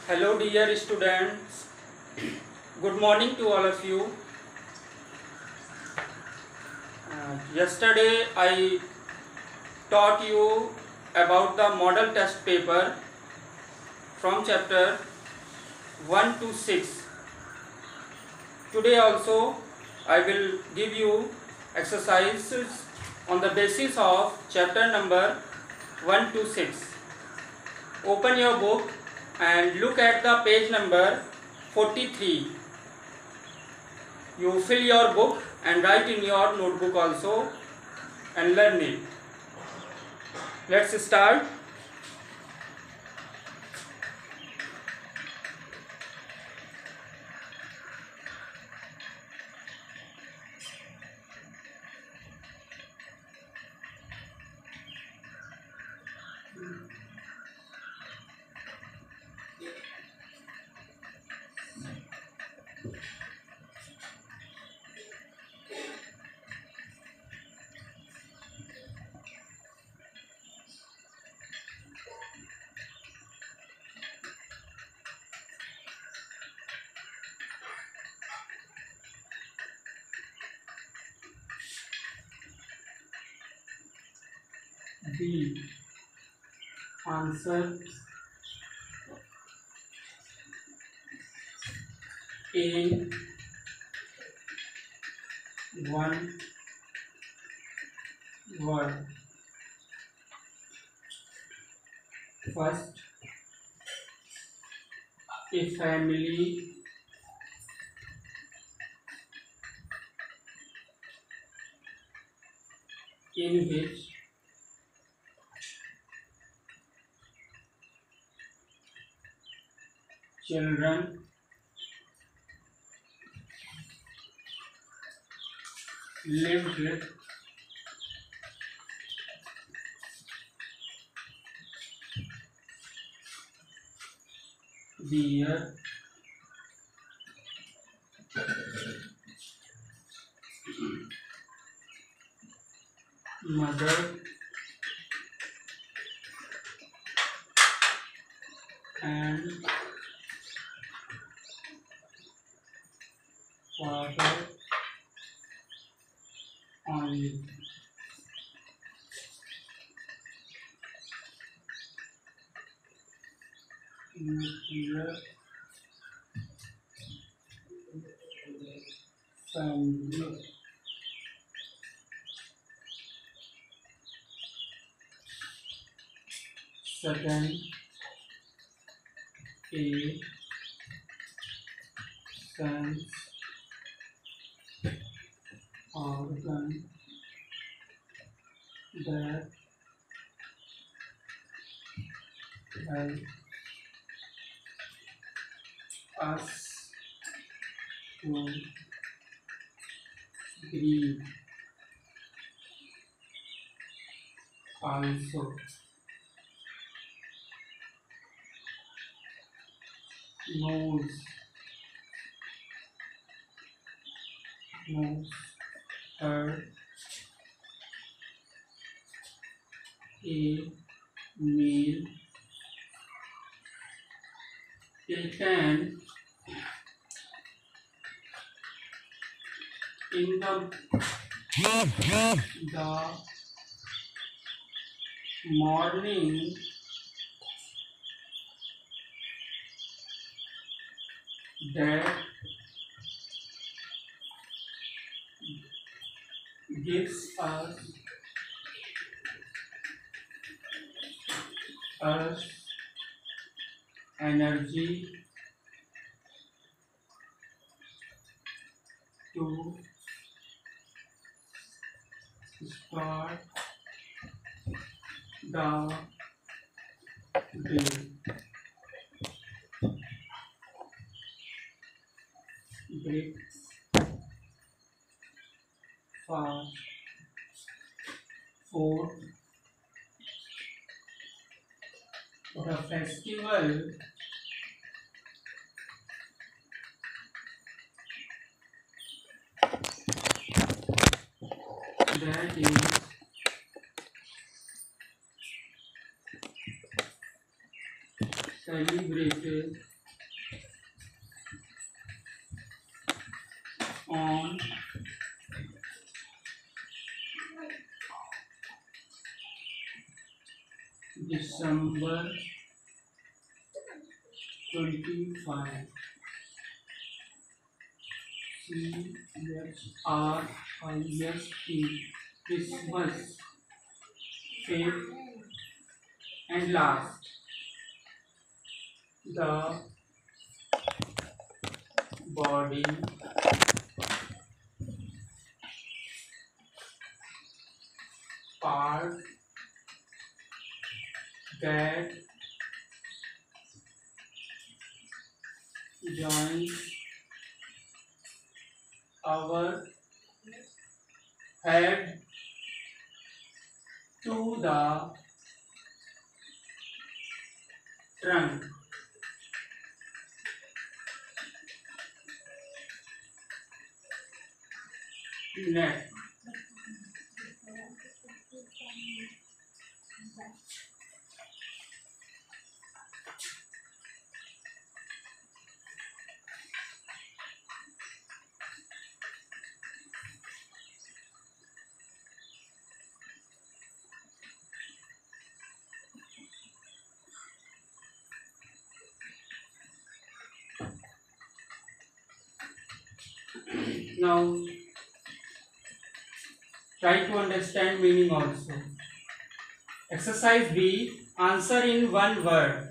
Hello dear students, good morning to all of you. Yesterday I taught you about the model test paper from chapter 1 to 6. Today also I will give you exercises on the basis of chapter number 1 to 6. Open your book and look at the page number 43. You fill your book and write in your notebook also and learn it. Let's start. B. Answer A. 1 word. First, a family in which children lived with their mother and father only. Nuclear family. Second, a sense organ that help us to breathe. Also, nose, third, a male, taken in the morning that gives us energy to start the day. Breakfast. Fourth, the festival that is celebrated on December 25. CHRIST, Christmas. Fifth and last, the body part that joins our head to the trunk. Neck. Now try to understand meaning also. Exercise B, answer in one word.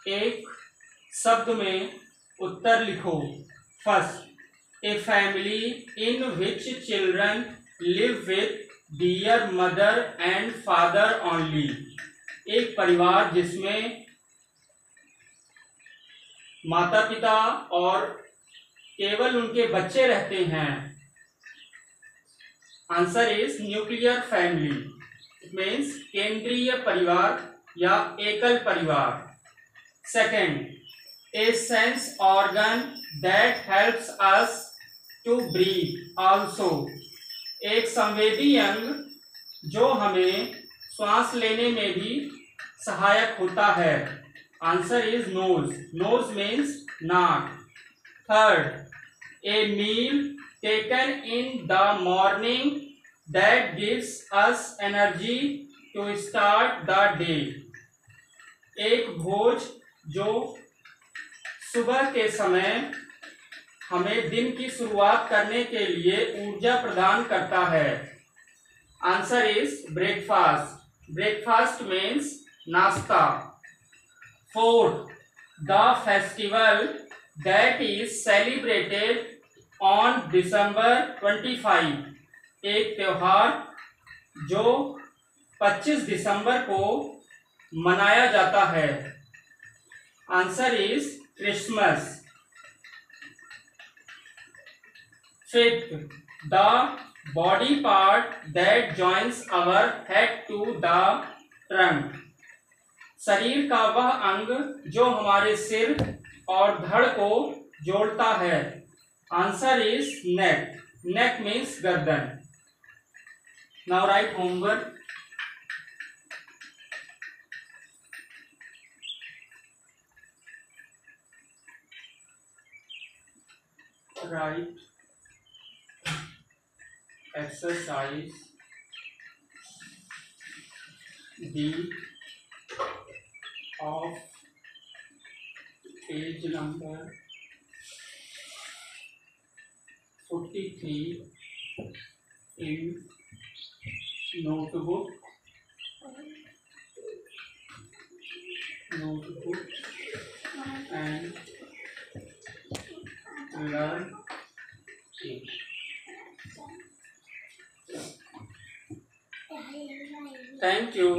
एक शब्द में उत्तर लिखो. First, a family in which children live with dear mother and father only. एक परिवार जिसमें माता पिता और केवल उनके बच्चे रहते हैं. Answer is nuclear family. It means केंद्रीय परिवार या एकल परिवार. Second, a sense organ that helps us to breathe also. एक संवेदी अंग जो हमें श्वास लेने में भी सहायक होता है. Answer is nose. Nose means नाक. Third, a meal taken in the morning that gives us energy to start the day. एक भोज जो सुबह के समय हमें दिन की शुरुआत करने के लिए ऊर्जा प्रदान करता है. Answer is breakfast. Breakfast means नाश्ता. Fourth, the festival that is celebrated on December 25. एक त्योहार जो 25 दिसंबर को मनाया जाता है. Answer is Christmas. Fifth, the body part that joins our head to the trunk. शरीर का वह अंग जो हमारे सिर और धड़ को जोड़ता है. Answer is neck. Neck means गर्दन. Now write homework. Write exercise D of page number 43 in notebook and learn it. Thank you.